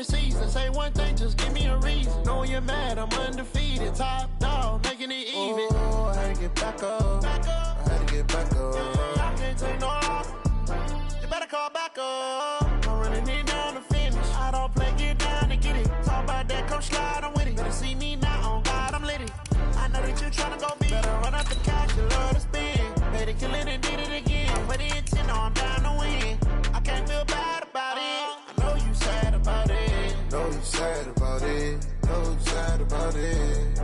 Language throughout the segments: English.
the season. Say one thing, just give me a reason. Know you're mad, I'm undefeated. Top dog, making it even. Oh, I had to get back up. I had to get back up. I can't take no loss. You better call back up. I'm running it down to finish. I don't play, get down to get it. Talk about that, come slide, I'm with it. Better see me now, on God, I'm litty. I know that you tryna go big. Better run out the cash, you love to spend. Better kill it and did it again. I put it in 10, no, I'm down to win. I can't feel bad about it. I know you sad about it. Know you sad about it. Know you sad about it.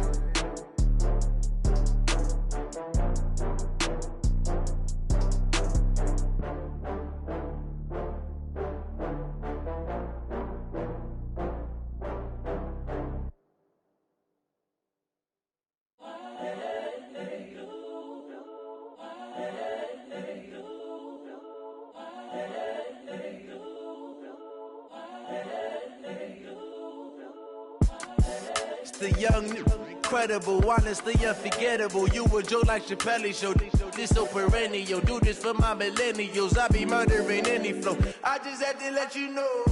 The young, incredible, honestly unforgettable. You a Joe like Chappelle show. This so perennial. Do this for my millennials. I be murdering any flow. I just had to let you know.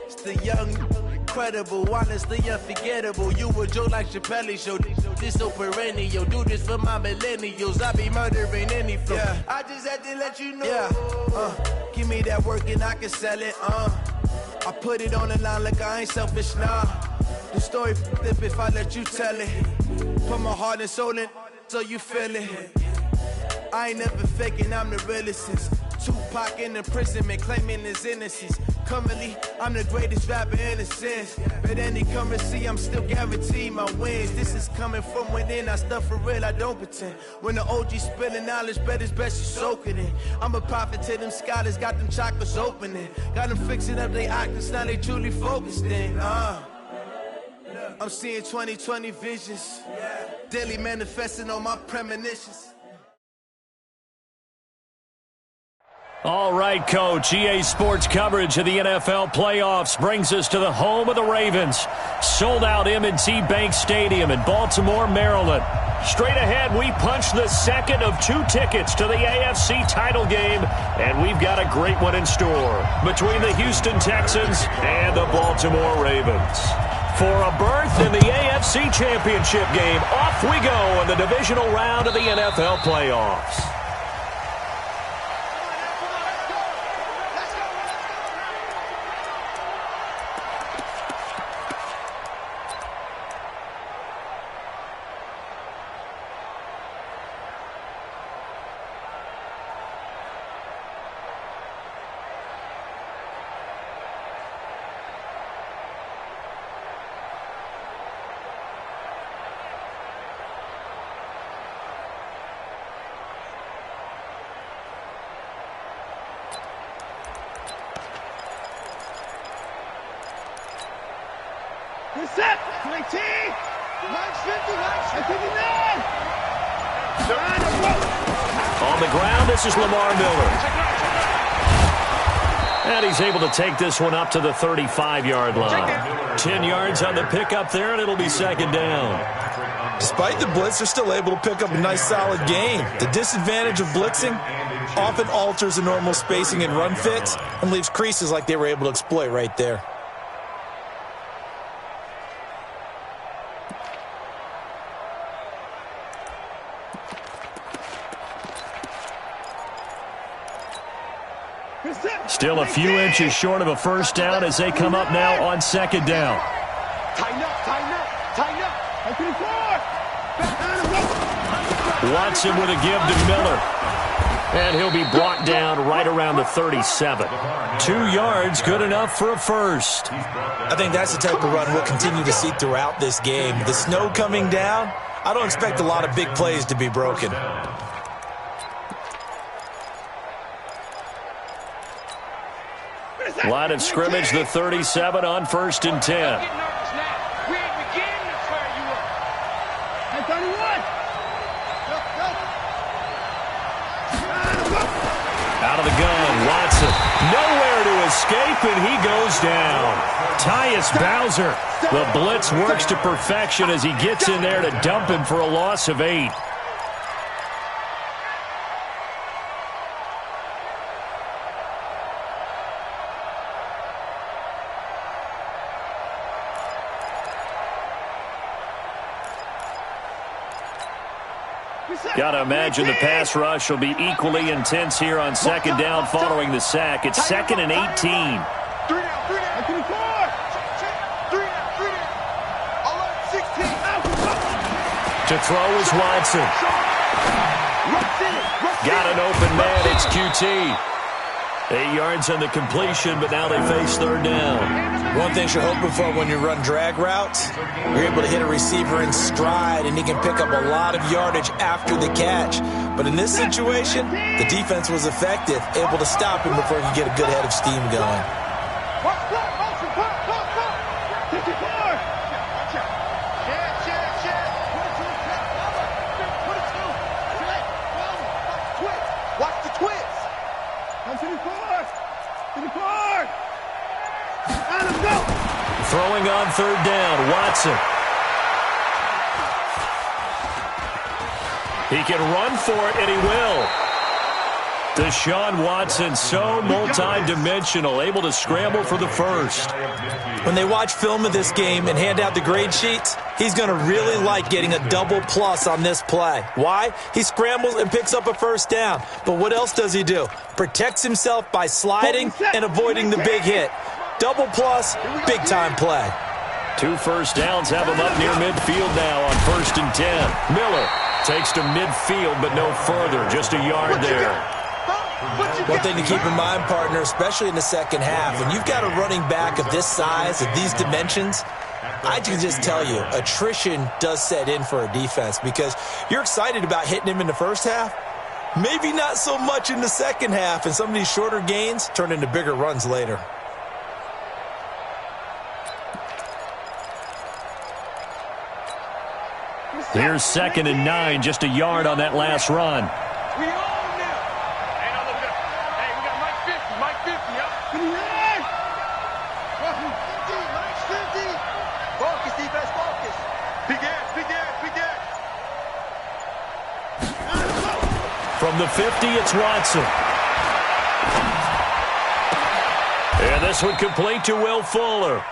It's the young, incredible, honestly unforgettable. You a Joe like Chappelle show. This so perennial. Do this for my millennials. I be murdering any flow. Yeah. I just had to let you know. Yeah. Give me that work and I can sell it. I put it on the line like I ain't selfish, nah. The story flip if I let you tell it. Put my heart and soul in so you feel it. I ain't never faking, I'm the realest since Tupac in imprisonment, claiming his innocence. Currently, I'm the greatest rapper in a sense. But any currency, I'm still guaranteed my wins. This is coming from within, I stuff for real, I don't pretend. When the OG spilling knowledge, bet it's best you soak it in. I'm a prophet to them scholars, got them chakras opening. Got them fixing up they octaves, now they truly focused in. I'm seeing 2020 visions, daily manifesting on my premonitions. All right, Coach. EA Sports coverage of the NFL playoffs brings us to the home of the Ravens. Sold out M&T Bank Stadium in Baltimore, Maryland. Straight ahead, we punch the second of 2 tickets to the AFC title game, and we've got a great one in store between the Houston Texans and the Baltimore Ravens. For a berth in the AFC Championship game, off we go in the divisional round of the NFL playoffs. Set, 19, 950, 959. On the ground, this is Lamar Miller. And he's able to take this one up to the 35-yard line. 10 yards on the pickup there, and it'll be second down. Despite the blitz, they're still able to pick up a nice, solid gain. The disadvantage of blitzing often alters the normal spacing and run fits and leaves creases like they were able to exploit right there. Still a few inches short of a first down as they come up now on second down. Tighten up, tighten up, tighten up. Watson with a give to Miller. And he'll be brought down right around the 37. 2 yards, good enough for a first. I think that's the type of run we'll continue to see throughout this game. The snow coming down, I don't expect a lot of big plays to be broken. Line of scrimmage, the 37 on 1st and 10. Out of the gun, Watson. Nowhere to escape, and he goes down. Tyus Bowser. The blitz works to perfection as he gets in there to dump him for a loss of 8. Got to imagine the pass rush will be equally intense here on second down following the sack. It's 2nd and 18. 3 down. 3 down. 16. To throw is Watson. Got an open man. It's QT. 8 yards on the completion, but now they face third down. One thing you're hoping for when you run drag routes, you're able to hit a receiver in stride, and he can pick up a lot of yardage after the catch. But in this situation, the defense was effective, able to stop him before he could get a good head of steam going. Watch the twist. Throwing on third down, Watson. He can run for it, and he will. Deshaun Watson, so multi-dimensional, able to scramble for the first. When they watch film of this game and hand out the grade sheets, he's going to really like getting a double plus on this play. Why? He scrambles and picks up a first down. But what else does he do? Protects himself by sliding and avoiding the big hit. Double plus, big-time play. 2 first downs have him up near midfield now on 1st and 10. Miller takes to midfield, but no further, just a yard there. One thing to keep in mind, partner, especially in the second half, when you've got a running back of this size, of these dimensions, I can just tell you, attrition does set in for a defense because you're excited about hitting him in the first half. Maybe not so much in the second half, and some of these shorter gains turn into bigger runs later. Here's 2nd and 9, just a yard on that last run. We own them. Hey, now look at us. Hey, we got Mike 50. Mike 50, yup. Mike 50. Focus, defense, focus. Big ass, big ass, big ass. From the 50, it's Watson. And this one complete to Will Fuller.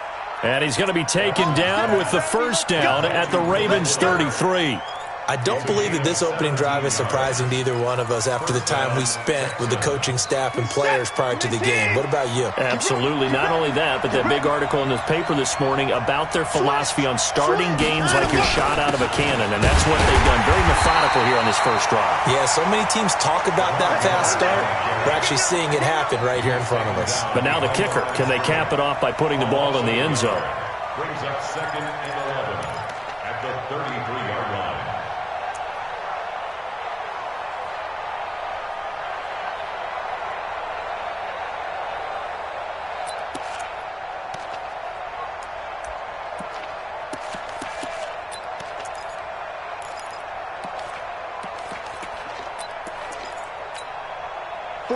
And he's going to be taken down with the first down at the Ravens 33. I don't believe that this opening drive is surprising to either one of us after the time we spent with the coaching staff and players prior to the game. What about you? Absolutely. Not only that, but that big article in the paper this morning about their philosophy on starting games like you're shot out of a cannon, and that's what they've done. Very methodical here on this first drive. Yeah, so many teams talk about that fast start. We're actually seeing it happen right here in front of us. But now the kicker. Can they cap it off by putting the ball in the end zone? Brings up 2nd and 11 at the 33-yard line.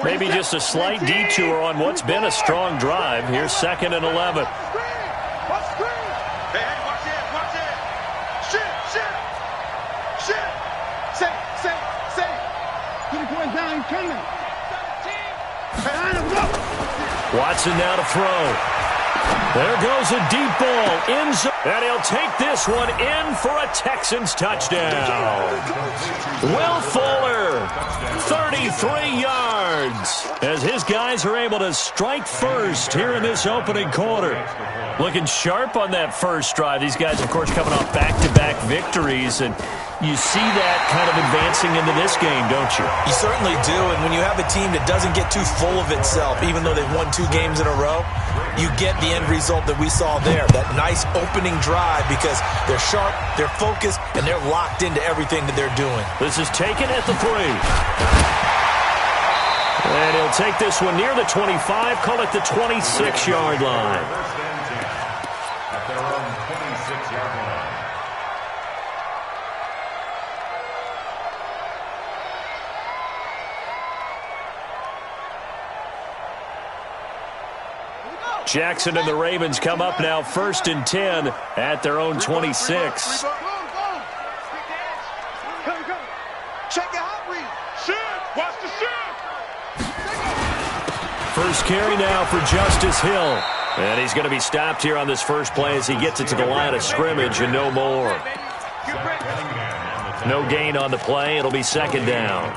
Maybe just a slight detour on what's been a strong drive. Here's 2nd and 11. Hey, watch it, watch it. Shit. Say. Get it going down, coming. Watson now to throw. There goes a deep ball. In zone. And he'll take this one in for a Texans touchdown. Will Fuller, 33 yards, as his guys are able to strike first here in this opening quarter. Looking sharp on that first drive. These guys, of course, coming off back-to-back victories, and you see that kind of advancing into this game, don't you? You certainly do, and when you have a team that doesn't get too full of itself, even though they've won 2 games in a row, you get the end result that we saw there, that nice opening drive, because they're sharp, they're focused, and they're locked into everything that they're doing. This is taken at the 3. And he'll take this one near the 25, call it the 26-yard line. At their own 26-yard line. Jackson and the Ravens come up now 1st and 10 at their own 26. Check it out, Reed. Shoot. Watch the shoot. First carry now for Justice Hill. And he's going to be stopped here on this first play as he gets it to the line of scrimmage and no more. No gain on the play. It'll be second down.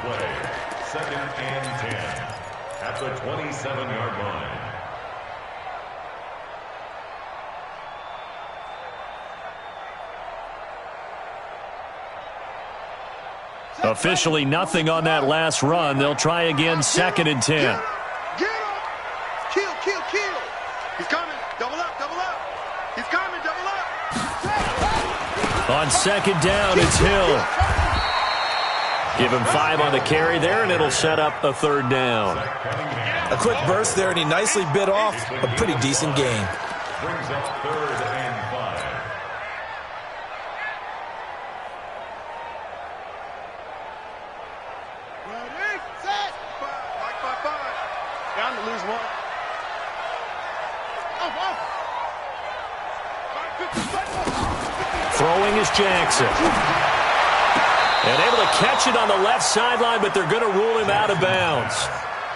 Second and 10 at the 27-yard line. Officially nothing on that last run. They'll try again, second and 10. Get him! Kill, kill, kill! He's coming! Double up, double up! He's coming, double up! On second down, it's Hill. Give him 5 on the carry there, and it'll set up a third down. A quick burst there, and he nicely bit off a pretty decent gain. Brings up third and 5. Ready, set! 5. Down to lose one. Throwing is Jackson. And able to catch it on the left sideline, but they're going to rule him out of bounds.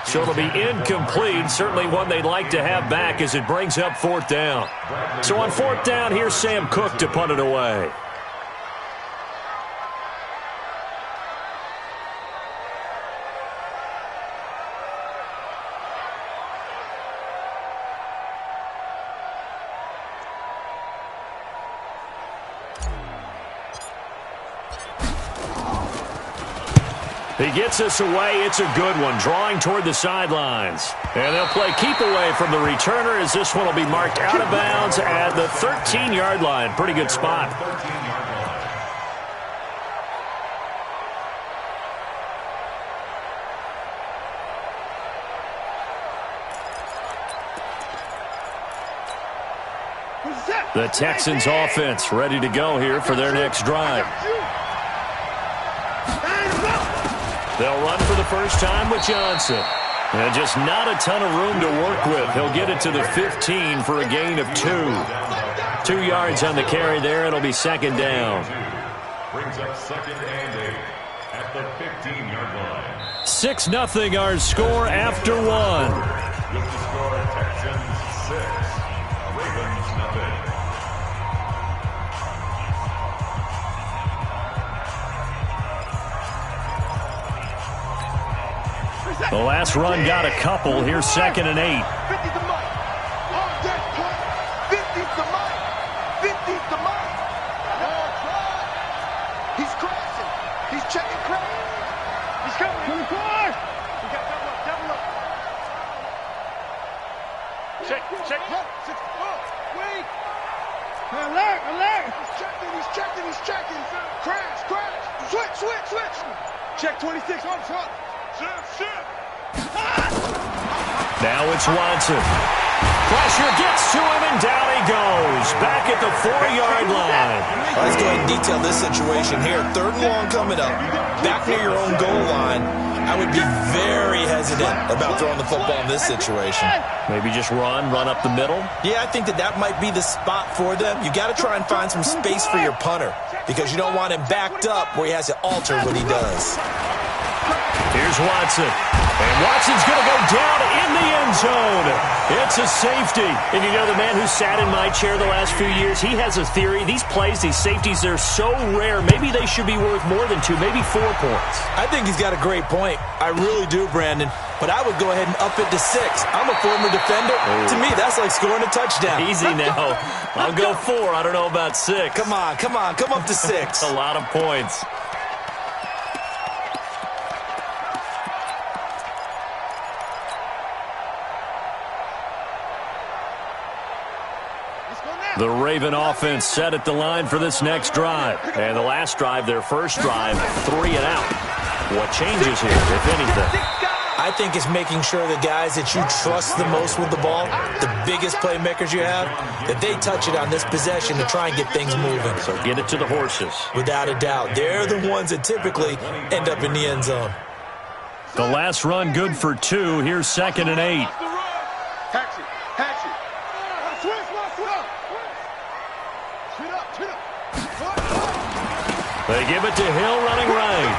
So it'll be incomplete. Certainly one they'd like to have back as it brings up fourth down. So on fourth down, here's Sam Cook to punt it away. He gets us away. It's a good one, drawing toward the sidelines. And they'll play keep away from the returner as this one will be marked out of bounds at the 13-yard line. Pretty good spot. The Texans offense ready to go here for their next drive. They'll run for the first time with Johnson. And just not a ton of room to work with. He'll get it to the 15 for a gain of 2. 2 yards on the carry there. It'll be second down. Brings up second and 8 at the 15-yard line. 6-0 our score after 1. With the score, Texans 6, Ravens nothing. The last run got a couple. Here's second and 8. 50's the mic. On that point. 50's the mic. 50's the mic. No try. He's crashing. He's checking crash. He's coming. 24. We got double up. Check. Wait. Alert. He's checking. Crash. Switch. Check 26 on top. Shit. Now it's Watson. Pressure gets to him, and down he goes. Back at the 4-yard line. Let's go ahead and detail this situation here. Third and long coming up. Back near your own goal line. I would be very hesitant about throwing the football in this situation. Maybe just run up the middle. Yeah, I think that might be the spot for them. You got to try and find some space for your punter because you don't want him backed up where he has to alter what he does. Here's Watson. And Watson's going to go down in the end zone. It's a safety. And you know, the man who sat in my chair the last few years, he has a theory. These plays, these safeties, they're so rare. Maybe they should be worth more than 2, maybe 4 points. I think he's got a great point. I really do, Brandon. But I would go ahead and up it to 6. I'm a former defender. To me, that's like scoring a touchdown. Easy now. I'll go 4. I don't know about 6. Come on. Come up to 6. A lot of points. The Raven offense set at the line for this next drive. And the last drive, their first drive, 3 and out. What changes here, if anything? I think it's making sure the guys that you trust the most with the ball, the biggest playmakers you have, that they touch it on this possession to try and get things moving. So get it to the horses. Without a doubt. They're the ones that typically end up in the end zone. The last run good for 2. Here's second and 8. Hatchet. They give it to Hill running right.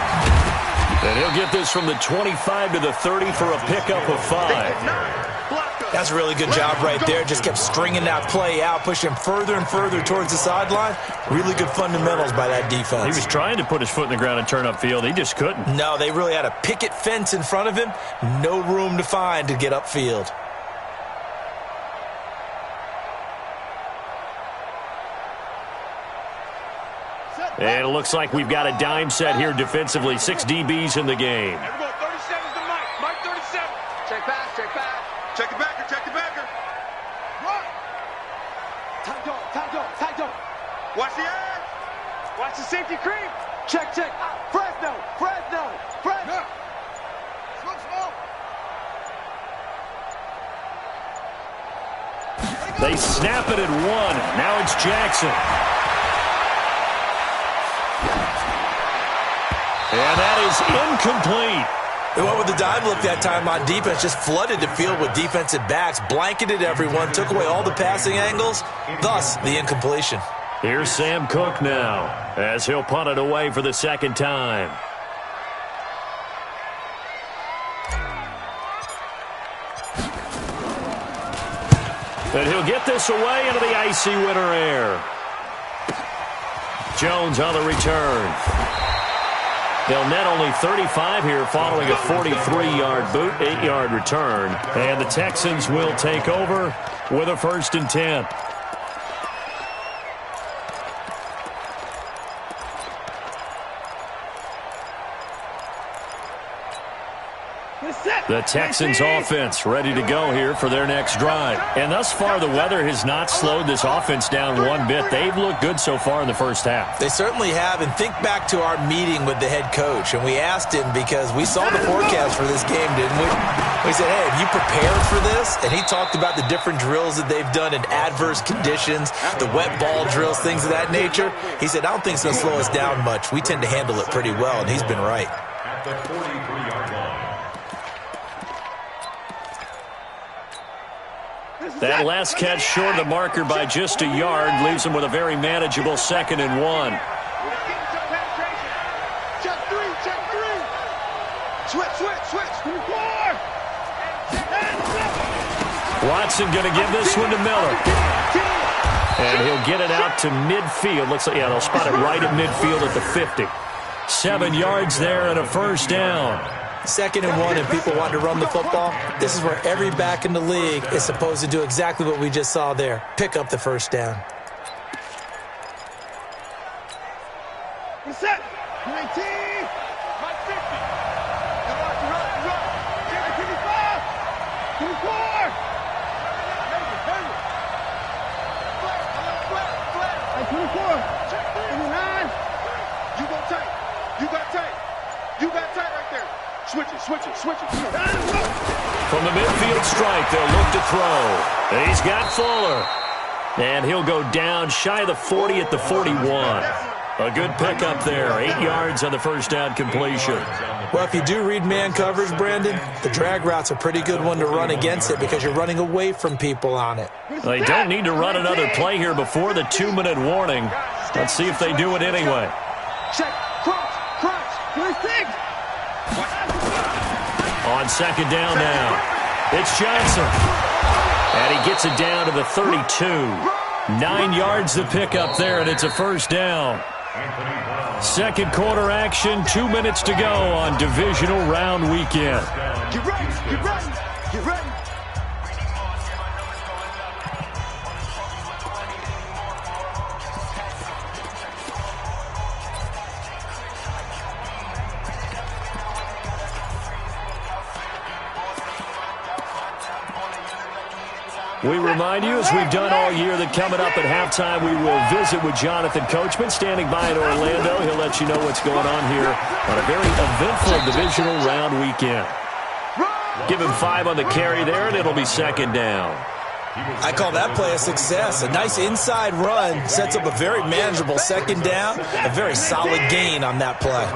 And he'll get this from the 25 to the 30 for a pickup of 5. That's a really good job right there. Just kept stringing that play out, pushing further and further towards the sideline. Really good fundamentals by that defense. He was trying to put his foot in the ground and turn upfield. He just couldn't. No, they really had a picket fence in front of him. No room to find to get upfield. And it looks like we've got a dime set here defensively. 6 DBs in the game. Everyone, 37's the Mike. Mike 37. Check back, check back. Check the backer, check the backer. Run. Tight dog, tight dog, tight dog. Watch the eye. Watch the safety creep. Check, check. Fresno, Fresno, Fresno. Slow, slow. They snap it at 1. Now it's Jackson. And that is incomplete. They went with the dive look that time on defense, just flooded the field with defensive backs, blanketed everyone, took away all the passing angles, thus the incompletion. Here's Sam Cook now, as he'll punt it away for the second time. And he'll get this away into the icy winter air. Jones on the return. They'll net only 35 here following a 43-yard boot, 8-yard return. And the Texans will take over with a 1st and 10. The Texans offense ready to go here for their next drive. And thus far, the weather has not slowed this offense down one bit. They've looked good so far in the first half. They certainly have. And think back to our meeting with the head coach. And we asked him because we saw the forecast for this game, didn't we? We said, hey, have you prepared for this? And he talked about the different drills that they've done in adverse conditions, the wet ball drills, things of that nature. He said, I don't think it's going to slow us down much. We tend to handle it pretty well, and he's been right. At the 43-yard line. That last catch short of the marker by just a yard leaves them with a very manageable 2nd and 1. Check 3, check 3. Switch, switch, switch. 4. Watson going to give this one to Miller. And he'll get it out to midfield. Looks like, yeah, they'll spot it right at midfield at the 50. 7 yards there and a 1st down. 2nd and 1 and people want to run the football. This is where every back in the league is supposed to do exactly what we just saw there. Pick up the 1st down. Set. 19. Mike 50. Run. 25. 24. Flat. 24. 29. You go tight. You got tight. You got tight right there. Switch it. From the midfield strike, they'll look to throw. And he's got Fuller. And he'll go down shy of the 40 at the 41. A good pickup there. 8 yards on the 1st down completion. Well, if you do read man coverage, Brandon, the drag route's a pretty good one to run against it because you're running away from people on it. They don't need to run another play here before the 2-minute warning. Let's see if they do it anyway. Check. Crunch. 36. On 2nd down now, it's Johnson. And he gets it down to the 32. 9 yards to pick up there, and it's a 1st down. 2nd quarter action, 2 minutes to go on divisional round weekend. Get ready. We remind you, as we've done all year, that coming up at halftime, we will visit with Jonathan Coachman, standing by in Orlando. He'll let you know what's going on here on a very eventful divisional round weekend. Give him 5 on the carry there, and it'll be 2nd down. I call that play a success. A nice inside run sets up a very manageable 2nd down, a very solid gain on that play.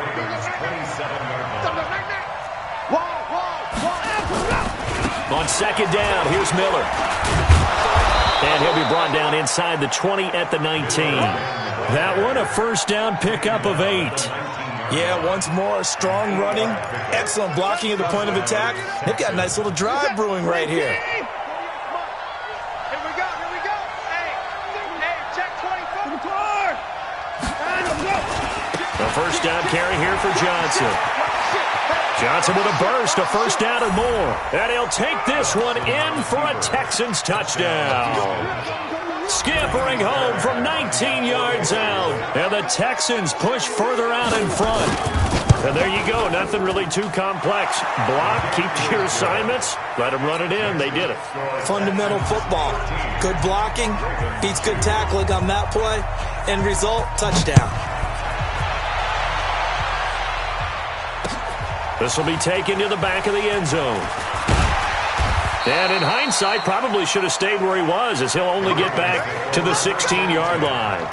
On 2nd down, here's Miller. And he'll be brought down inside the 20 at the 19. That one, a 1st down pickup of 8. Yeah, once more, strong running, excellent blocking at the point of attack. They've got a nice little drive brewing right here. first down carry here for Johnson. Johnson with a burst, a first down and more. And he'll take this one in for a Texans touchdown. Scampering home from 19 yards out. And the Texans push further out in front. And there you go. Nothing really too complex. Block, keep to your assignments. Let them run it in. They did it. Fundamental football. Good blocking beats good tackling on that play. End result, touchdown. This will be taken to the back of the end zone. And in hindsight, probably should have stayed where he was, as he'll only get back to the 16-yard line.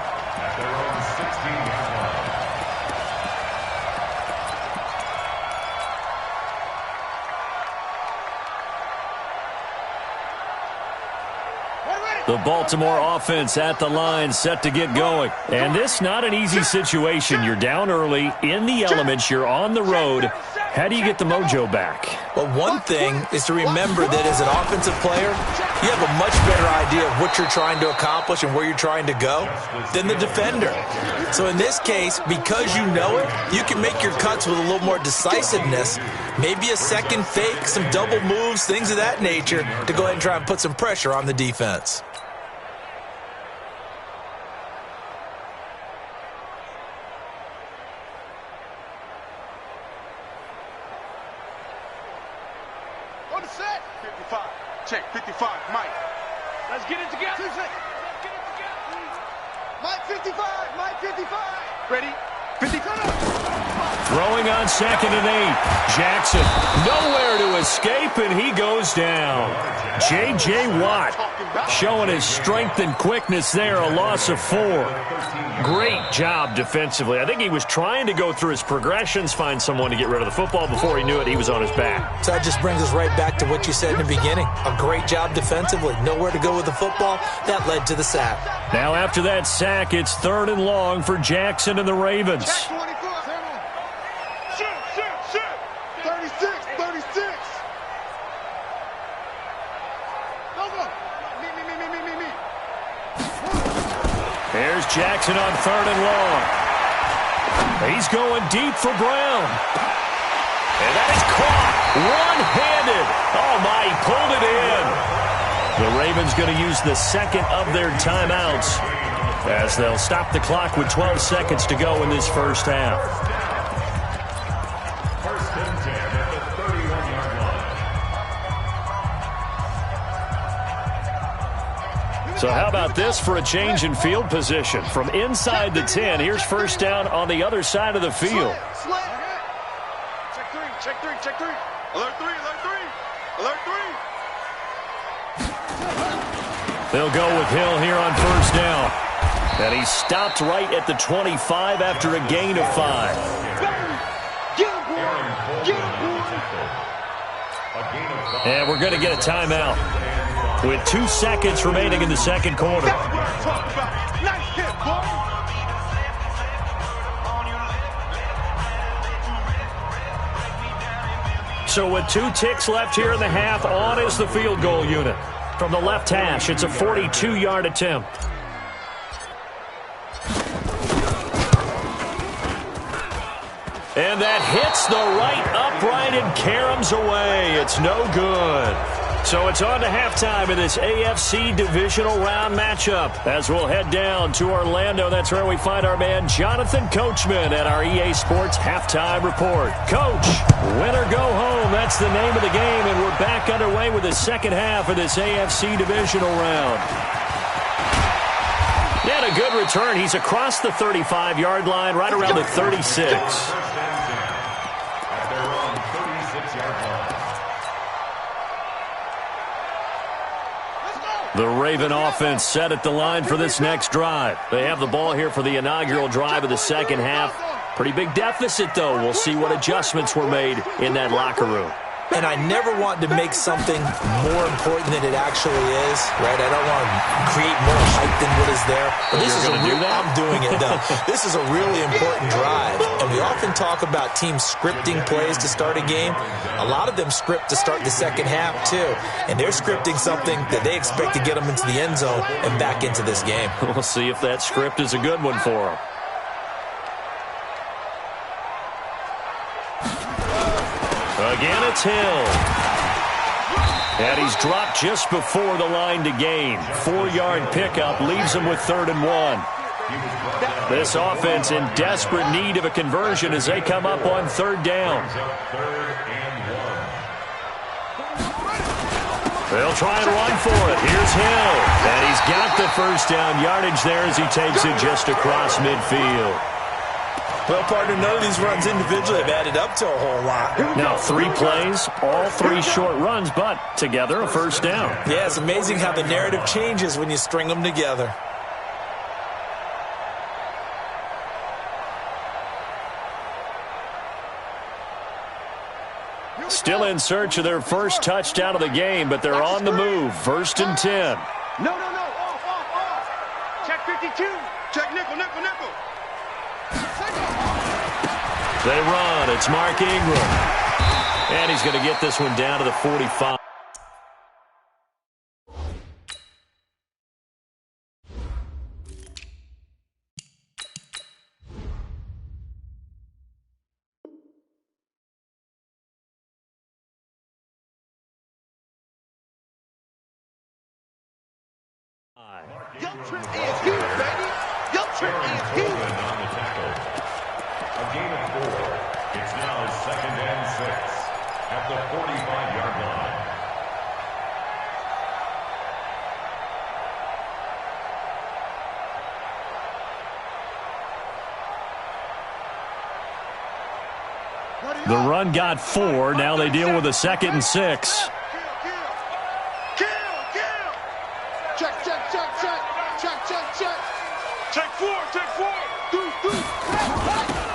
The Baltimore offense at the line, set to get going. And this not an easy situation. You're down early, in the elements, you're on the road. How do you get the mojo back? Well, one thing is to remember that as an offensive player, you have a much better idea of what you're trying to accomplish and where you're trying to go than the defender. So in this case, because you know it, you can make your cuts with a little more decisiveness, maybe a second fake, some double moves, things of that nature, to go ahead and try and put some pressure on the defense. Set. 55. Check. 55. Mike. Let's get it together. 2 seconds. Let's get it together. Mike 55. Mike 55. Ready? 55. Throwing on 2nd and 8. Jackson nowhere to escape, and he goes down. J.J. Watt showing his strength and quickness there, a loss of 4. Great job defensively. I think he was trying to go through his progressions, find someone to get rid of the football. Before he knew it, he was on his back. So that just brings us right back to what you said in the beginning. A great job defensively. Nowhere to go with the football. That led to the sack. Now after that sack, it's 3rd and long for Jackson and the Ravens. 36. There's Jackson on 3rd and long. He's going deep for Brown. And that is caught one-handed. Oh, my, he pulled it in. The Ravens going to use the second of their timeouts as they'll stop the clock with 12 seconds to go in this first half. First and 10 at the 31-yard line. So how about this for a change in field position? From inside the 10, here's first down on the other side of the field. Check 3. Alert 3. Alert 3. They'll go with Hill here on first down. And he stopped right at the 25 after a gain of 5. And we're going to get a timeout with 2 seconds remaining in the second quarter. Nice hit, boy. So with 2 ticks left here in the half, on is the field goal unit. From the left hash, it's a 42-yard attempt. And that hits the right upright and caroms away. It's no good. So it's on to halftime in this AFC divisional round matchup as we'll head down to Orlando. That's where we find our man Jonathan Coachman at our EA Sports Halftime Report. Coach, win or go home. That's the name of the game, and we're back underway with the second half of this AFC divisional round. And a good return. He's across the 35-yard line, right around the 36. The Raven offense set at the line for this next drive. They have the ball here for the inaugural drive of the second half. Pretty big deficit, though. We'll see what adjustments were made in that locker room. And I never want to make something more important than it actually is, right? I don't want to create more hype than what is there. But this is a real, I'm doing it, though. This is a really important drive. And we often talk about teams scripting plays to start a game. A lot of them script to start the second half, too. And they're scripting something that they expect to get them into the end zone and back into this game. We'll see if that script is a good one for them. Again, it's Hill. And he's dropped just before the line to gain. 4-yard pickup leaves him with 3rd and 1. This offense in desperate need of a conversion as they come up on 3rd down. They'll try and run for it. Here's Hill. And he's got the first down yardage there as he takes it just across midfield. Well, partner, none of these runs individually have added up to a whole lot. Now 3 plays, all 3 short runs, but together a first down. Yeah, it's amazing how the narrative changes when you string them together. Still in search of their first touchdown of the game, but they're on the move. 1st and 10. No. Off. Check 52. Check nickel. They run. It's Mark Ingram. And he's going to get this one down to the 45. Your trip is huge, baby. Your trip is huge. On the tackle. A gain of 4. It's now 2nd and 6 at the 45-yard line. The run got 4. Now they deal with a 2nd and 6. Kill. Check. Check 4.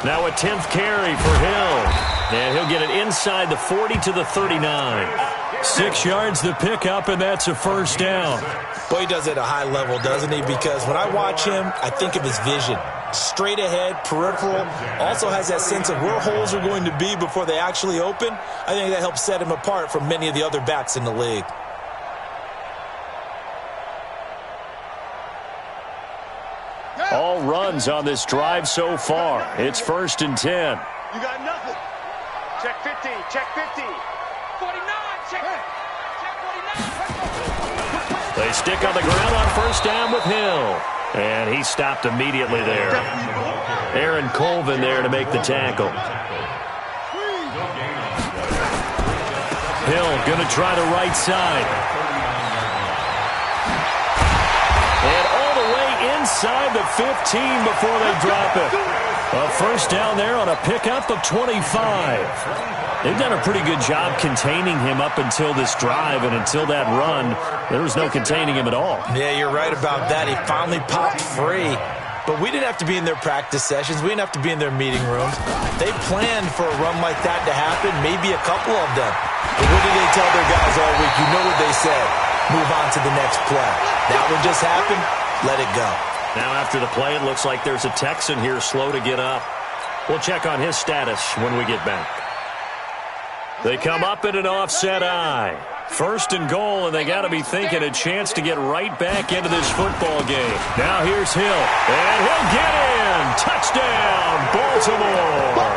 Now a 10th carry for Hill. And he'll get it inside the 40 to the 39. 6 yards the pickup, and that's a first down. Boy, he does it at a high level, doesn't he? Because when I watch him, I think of his vision. Straight ahead, peripheral, also has that sense of where holes are going to be before they actually open. I think that helps set him apart from many of the other backs in the league. All runs on this drive so far. It's 1st and 10. You got nothing. Check 50. 49. Check 49. They stick on the ground on first down with Hill. And he stopped immediately there. Aaron Colvin there to make the tackle. Hill going to try the right side. And all the way inside the 15 before they drop it. A first down there on a pickup of 25. They've done a pretty good job containing him up until this drive, and until that run, there was no containing him at all. Yeah, you're right about that. He finally popped free. But we didn't have to be in their practice sessions. We didn't have to be in their meeting rooms. They planned for a run like that to happen, maybe a couple of them. But what did they tell their guys all week? You know what they said. Move on to the next play. That one just happened. Let it go. Now after the play, it looks like there's a Texan here slow to get up. We'll check on his status when we get back. They come up in an offset eye. 1st and goal, and they got to be thinking a chance to get right back into this football game. Now here's Hill, and he'll get in. Touchdown, Baltimore.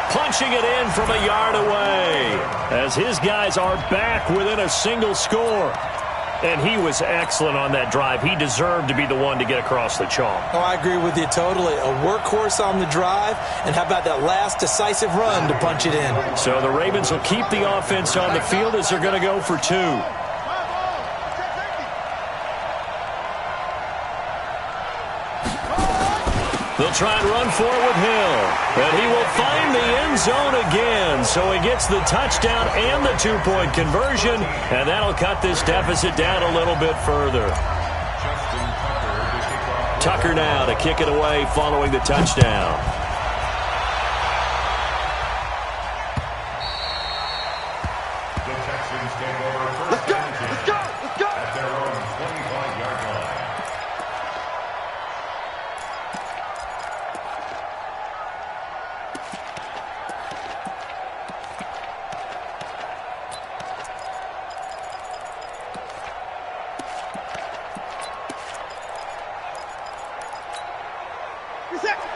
Punching it in from a yard away as his guys are back within a single score. And he was excellent on that drive. He deserved to be the one to get across the chalk. Oh, I agree with you totally. A workhorse on the drive, and how about that last decisive run to punch it in? So the Ravens will keep the offense on the field as they're going to go for 2. They'll try and run for it with Hill. And he will find the end zone again. So he gets the touchdown and the 2-point conversion. And that'll cut this deficit down a little bit further. Tucker now to kick it away following the touchdown. The Texans take over first and 10 at their own 25-yard line.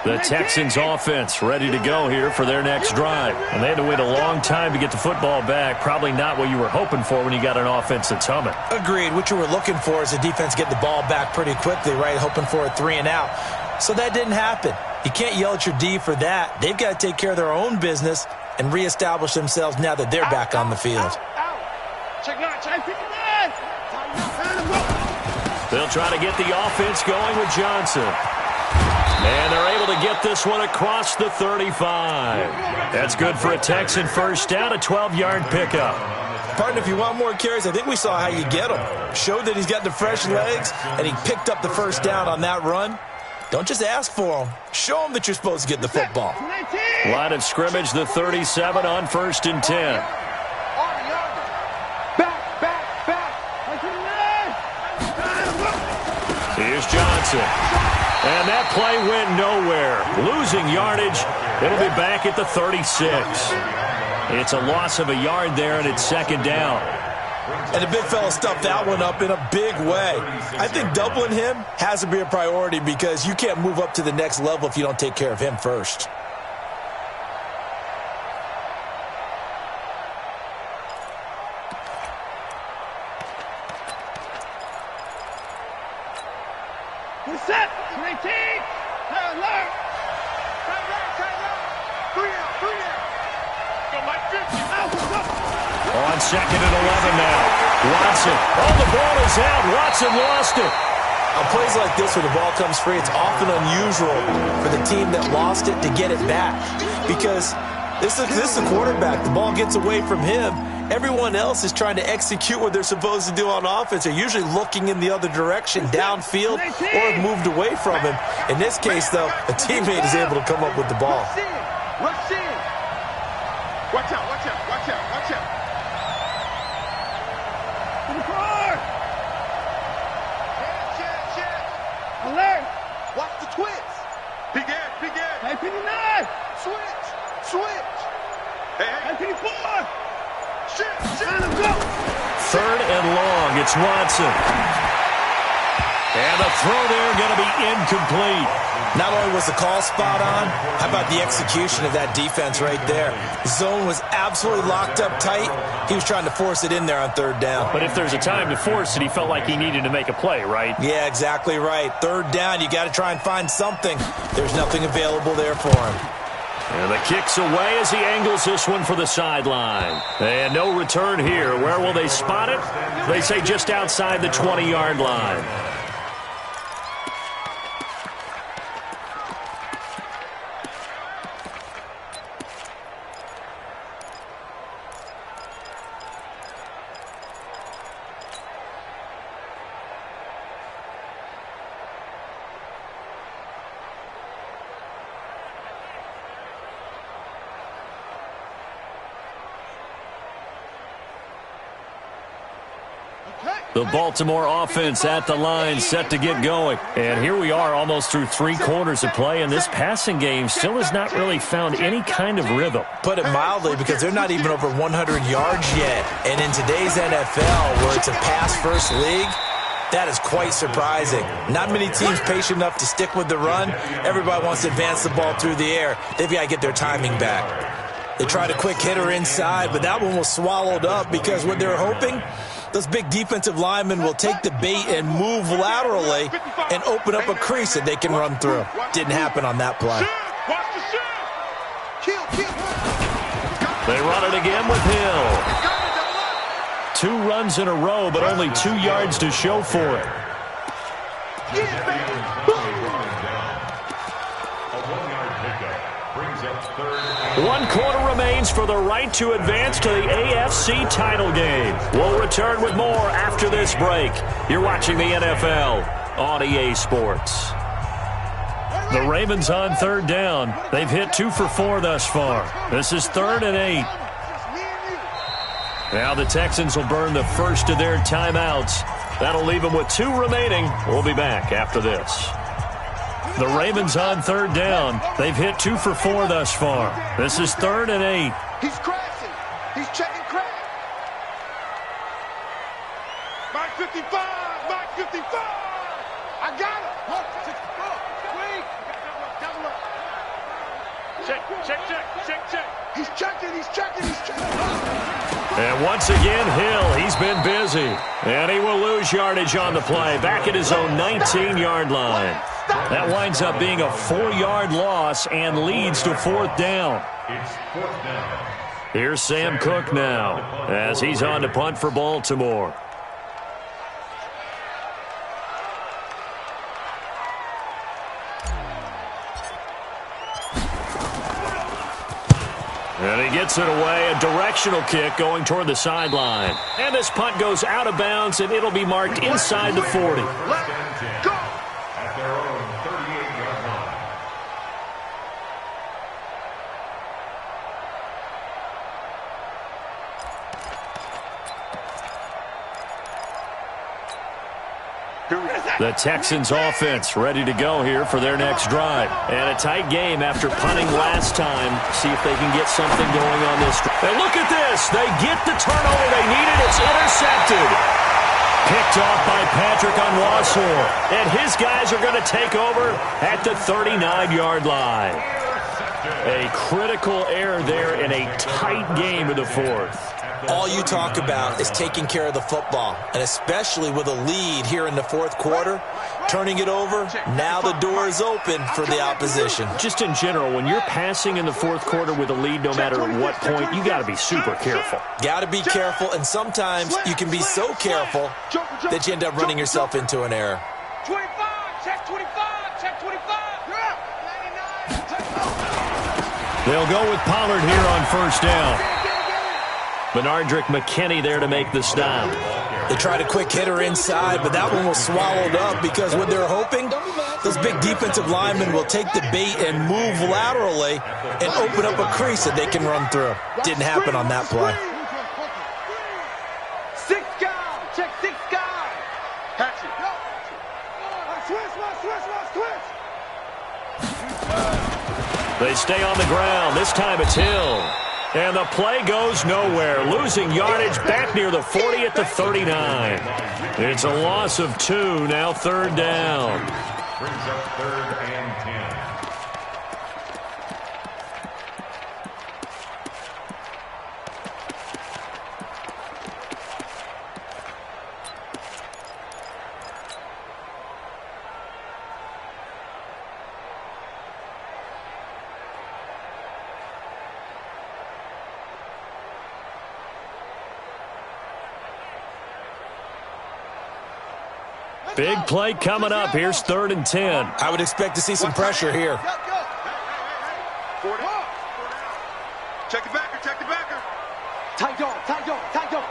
The Texans offense ready to go here for their next drive. And they had to wait a long time to get the football back. Probably not what you were hoping for when you got an offense that's humming. Agreed. What you were looking for is a defense get the ball back pretty quickly, right? Hoping for a 3-and-out. So that didn't happen. You can't yell at your D for that. They've got to take care of their own business and reestablish themselves now that they're back on the field. They'll try to get the offense going with Johnson. And they're able to get this one across the 35. That's good for a Texan first down, a 12-yard pickup. Partner, if you want more carries, I think we saw how you get him. Showed that he's got the fresh legs, and he picked up the first down on that run. Don't just ask for him. Show him that you're supposed to get the football. Line of scrimmage, the 37 on 1st and 10. Here's Johnson. And that play went nowhere. Losing yardage. It'll be back at the 36. It's a loss of a yard there, and it's 2nd down. And the big fella stuffed that one up in a big way. I think doubling him has to be a priority because you can't move up to the next level if you don't take care of him first. Set, 19, alert. On 2nd and 11 now. Watson. Oh, the ball is out. Watson lost it. On plays like this where the ball comes free, it's often unusual for the team that lost it to get it back. Because this is a quarterback. The ball gets away from him. Everyone else is trying to execute what they're supposed to do on offense. They're usually looking in the other direction, downfield, or have moved away from him. In this case, though, a teammate is able to come up with the ball. Rush in. Watch out, watch out, watch out, watch out. To the car. Check. Alert. Watch the twitch. Big end. Hey, 59. Switch. Hey, 54. Shit, let him go. 3rd and long. It's Watson. And the throw there going to be incomplete. Not only was the call spot on, how about the execution of that defense right there? The zone was absolutely locked up tight. He was trying to force it in there on 3rd down. But if there's a time to force it, he felt like he needed to make a play, right? Yeah, exactly right. 3rd down, you got to try and find something. There's nothing available there for him. And the kick's away as he angles this one for the sideline. And no return here. Where will they spot it? They say just outside the 20-yard line. The Baltimore offense at the line, set to get going. And here we are almost through 3 quarters of play, and this passing game still has not really found any kind of rhythm. Put it mildly, because they're not even over 100 yards yet. And in today's NFL, where it's a pass-first league, that is quite surprising. Not many teams patient enough to stick with the run. Everybody wants to advance the ball through the air. They've got to get their timing back. They tried a quick hitter inside, but that one was swallowed up because what they're hoping, those big defensive linemen will take the bait and move laterally and open up a crease that they can run through. Didn't happen on that play. They run it again with Hill. 2 runs in a row, but only 2 yards to show for it. One quarter remains for the right to advance to the AFC title game. We'll return with more after this break. You're watching the NFL on EA Sports. The Ravens on 3rd down. They've hit 2 for 4 thus far. This is 3rd and 8. Now the Texans will burn the first of their timeouts. That'll leave them with 2 remaining. We'll be back after this. The Ravens on 3rd down. They've hit 2 for 4 thus far. This is 3rd and 8. He's crashing. He's checking crack. Mike 55. Mike 55. I got him. He's checking, he's checking, he's checking. And once again, Hill, he's been busy. And he will lose yardage on the play, back at his own 19-yard line. That winds up being a 4-yard loss and leads to 4th down. It's 4th down. Here's Sam Cook now as he's on to punt for Baltimore. And he gets it away, a directional kick going toward the sideline. And this punt goes out of bounds, and it'll be marked inside the 40. Let's go! At their own 38-yard line. The Texans offense ready to go here for their next drive. And a tight game after punting last time. See if they can get something going on this. And look at this. They get the turnover they needed. It's intercepted. Picked off by Patrick Onwuasor. And his guys are going to take over at the 39-yard line. A critical error there in a tight game in the 4th. All you talk about is taking care of the football, and especially with a lead here in the 4th quarter, turning it over, now the door is open for the opposition. Just in general, when you're passing in the 4th quarter with a lead, no matter at what point, you got to be super careful. Got to be careful, and sometimes you can be so careful that you end up running yourself into an error. 25, check 25, check 25. They'll go with Pollard here on 1st down. Benardrick McKinney there to make the stop. They tried a quick hitter inside, but that one was swallowed up because what they're hoping, those big defensive linemen will take the bait and move laterally and open up a crease that they can run through. Didn't happen on that play. 6 guys, check 6 guys. Catch it. Switch. They stay on the ground. This time it's Hill. And the play goes nowhere. Losing yardage back near the 40 at the 39. It's a loss of 2, now 3rd down. Brings up 3rd and 10. Big play coming up. Here's 3rd and 10. I would expect to see some pressure here. 40. Check the backer, check the backer. Tight dog, tight dog, tight dog.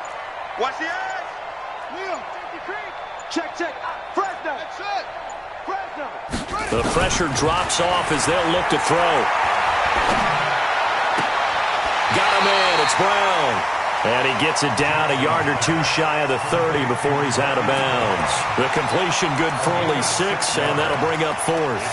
Watch the edge. Leo, check, check. Fresno. Fresno. The pressure drops off as they'll look to throw. Got him in. It's Brown. And he gets it down a yard or 2 shy of the 30 before he's out of bounds. The completion good for only 6, and that'll bring up 4th.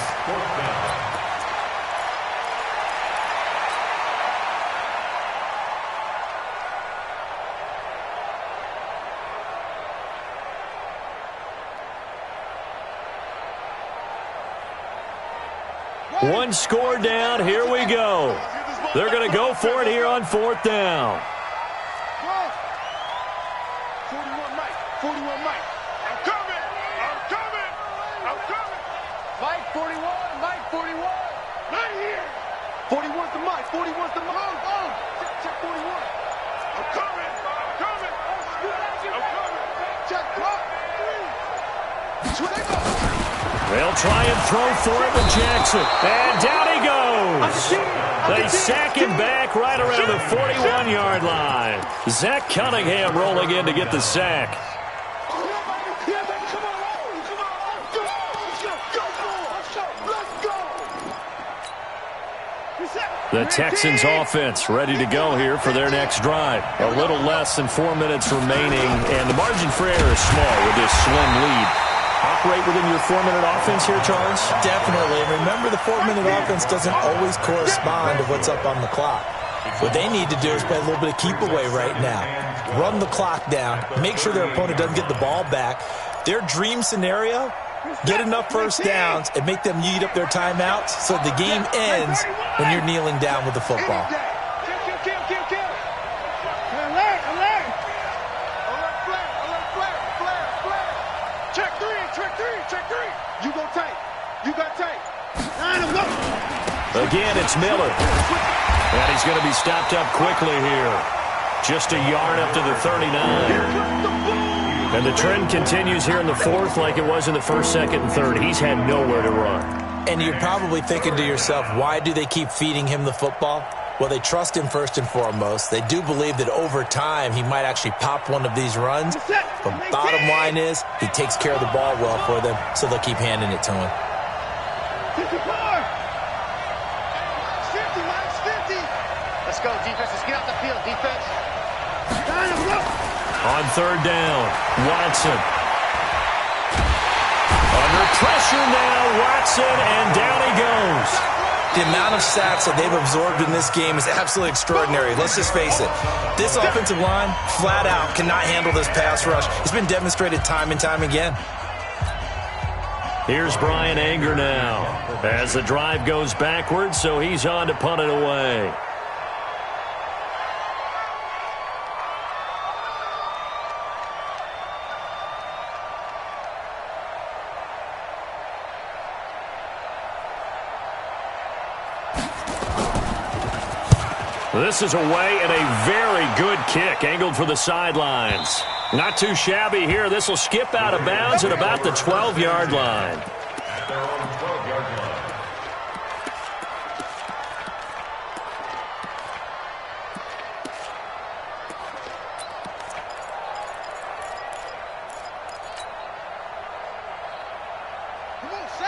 One score down. Here we go. They're going to go for it here on 4th down. 41 Mike. I'm coming. I'm coming. I'm coming. Mike 41. Mike 41. Right here. 41's the Mike. 41's the Mike. Oh. Check 41. I'm coming. I'm coming. I'm coming. Check clock. They'll try and throw for it with Jackson. And down he goes. They sack him back right around the 41-yard line. Zach Cunningham rolling in to get the sack. The Texans offense ready to go here for their next drive. A little less than 4 minutes remaining, and the margin for error is small with this slim lead. Operate within your 4-minute offense here, Charles? Definitely. And remember, the 4-minute offense doesn't always correspond to what's up on the clock. What they need to do is play a little bit of keep away right now. Run the clock down. Make sure their opponent doesn't get the ball back. Their dream scenario Get enough first downs and make them eat up their timeouts so the game ends when you're kneeling down with the football. You go tight. You got tight. Again, it's Miller. And he's going to be stopped up quickly here. Just a yard up to the 39. And the trend continues here in the fourth like it was in the first, second, and third. He's had nowhere to run. And you're probably thinking to yourself, why do they keep feeding him the football? Well, they trust him first and foremost. They do believe that over time he might actually pop one of these runs. But bottom line is he takes care of the ball well for them, so they'll keep handing it to him. 54. 50, minus 50. Let's go, defense. Let's get out the field, defense. On third down, Watson. Under pressure now, Watson, and down he goes. The amount of sacks that they've absorbed in this game is absolutely extraordinary. Let's just face it. This offensive line, flat out, cannot handle this pass rush. It's been demonstrated time and time again. Here's Brian Anger now as the drive goes backwards, so he's on to punt it away. This is away and a very good kick angled for the sidelines. Not too shabby here. This will skip out of bounds at about the 12-yard line. They're on the 12-yard line.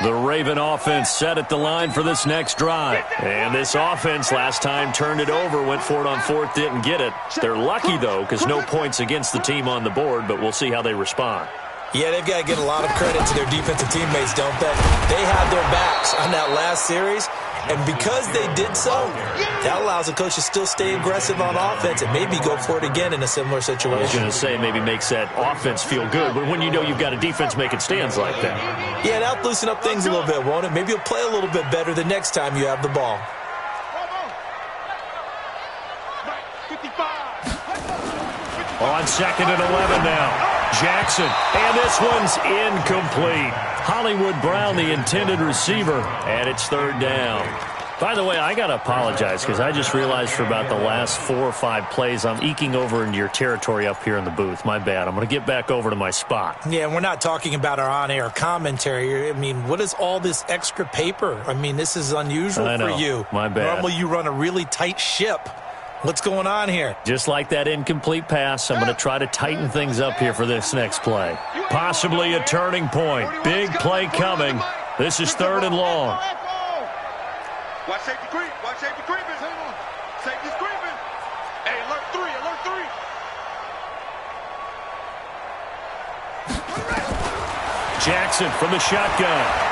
The Raven offense set at the line for this next drive. And this offense last time turned it over, went for it on fourth, didn't get it. They're lucky, though, because no points against the team on the board, but we'll see how they respond. Yeah, they've got to get a lot of credit to their defensive teammates, don't they? They had their backs on that last series, and because they did so, that allows the coach to still stay aggressive on offense and maybe go for it again in a similar situation. I was going to say maybe makes that offense feel good, but when you know you've got a defense making stands like that. Yeah, that'll loosen up things a little bit, won't it? Maybe you'll play a little bit better the next time you have the ball. On second and 11 now. Jackson, and this one's incomplete. Hollywood Brown, the intended receiver, and it's third down. By the way, I got to apologize because I just realized for about the last 4 or 5 plays, I'm eking over into your territory up here in the booth. My bad. I'm going to get back over to my spot. Yeah, we're not talking about our on-air commentary. I mean, what is all this extra paper? I mean, this is unusual for you. My bad. Normally you run a really tight ship. What's going on here? Just like that incomplete pass, I'm going to try to tighten things up here for this next play. Possibly a turning point. Big play coming. This is third and long. Watch safety creep. Watch safety creeping. Safety's creeping. Hey, alert 3. Alert 3. Jackson from the shotgun.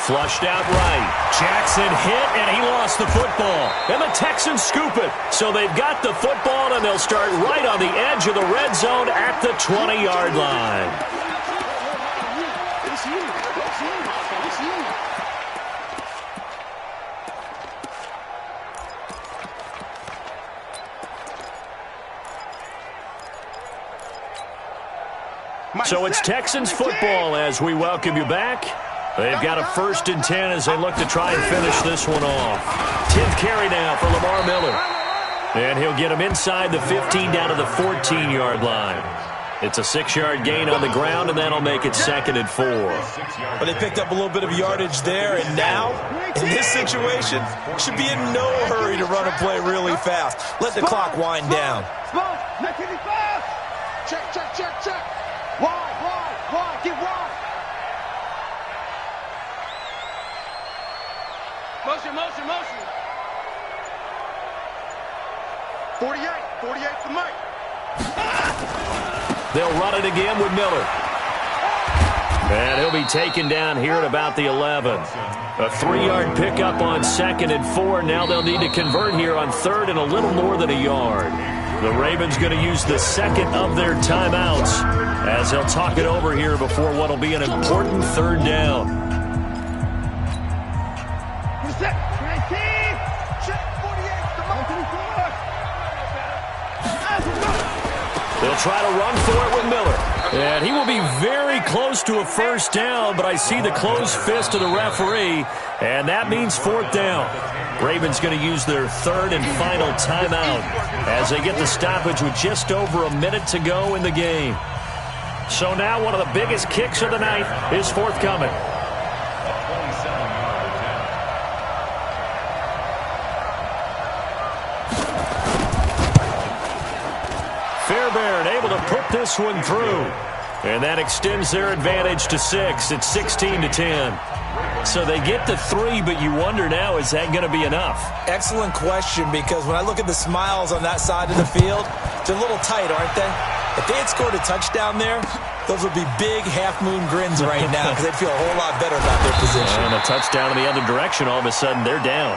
Flushed out right. Jackson hit, and he lost the football. And the Texans scoop it. So they've got the football, and they'll start right on the edge of the red zone at the 20-yard line. So it's Texans football as we welcome you back. They've got a 1st and 10 as they look to try and finish this one off. 10th carry now for Lamar Miller. And he'll get him inside the 15 down to the 14-yard line. It's a 6-yard gain on the ground, and that'll make it 2nd and 4. But they picked up a little bit of yardage there, and now, in this situation, should be in no hurry to run a play really fast. Let the clock wind down. Check. Wide. Get wide. Motion. 48 for Mike. They'll run it again with Miller. And he'll be taken down here at about the 11. A 3-yard pickup on 2nd and 4. Now they'll need to convert here on 3rd and a little more than a yard. The Ravens going to use the second of their timeouts as they'll talk it over here before what will be an important third down. They'll try to run for it with Miller. And he will be very close to a first down, but I see the closed fist of the referee, and that means fourth down. Ravens going to use their third and final timeout as they get the stoppage with just over a minute to go in the game. So now one of the biggest kicks of the night is forthcoming. Fairbairn able to put this one through. And that extends their advantage to 6. It's 16-10. So they get to 3, but you wonder now, is that going to be enough? Excellent question, because when I look at the smiles on that side of the field, they're a little tight, aren't they? If they had scored a touchdown there, those would be big half-moon grins right now because they'd feel a whole lot better about their position. And a touchdown in the other direction, all of a sudden they're down.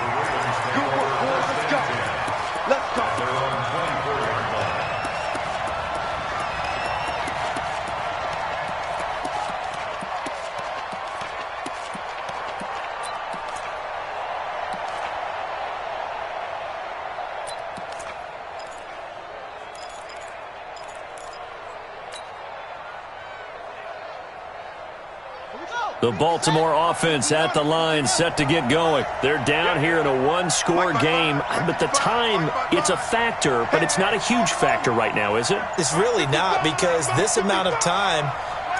Let's go. The Baltimore offense at the line, set to get going. They're down here in a one-score game, but the time, it's a factor, but it's not a huge factor right now, is it? It's really not, because this amount of time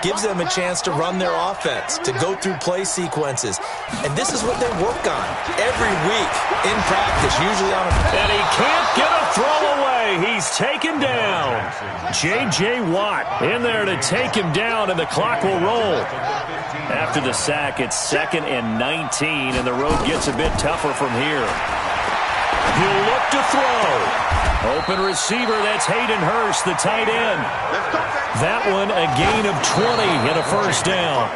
gives them a chance to run their offense, to go through play sequences. And this is what they work on every week in practice, usually on a... And he can't get a throw away. He's taken down. J.J. Watt in there to take him down, and the clock will roll. After the sack, it's 2nd and 19, and the road gets a bit tougher from here. He'll look to throw. Open receiver, that's Hayden Hurst, the tight end. That one a gain of 20 and a first down.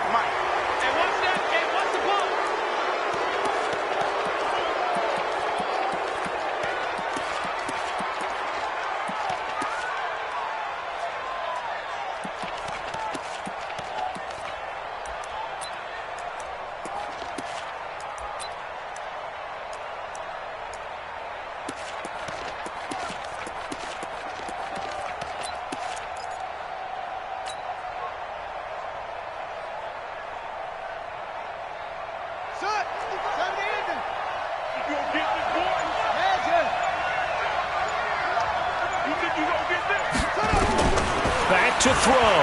Back to throw.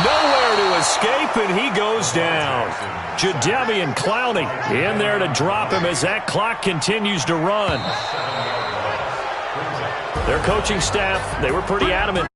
Nowhere to escape, and he goes down. Jadeveon Clowney in there to drop him as that clock continues to run. Their coaching staff, they were pretty adamant.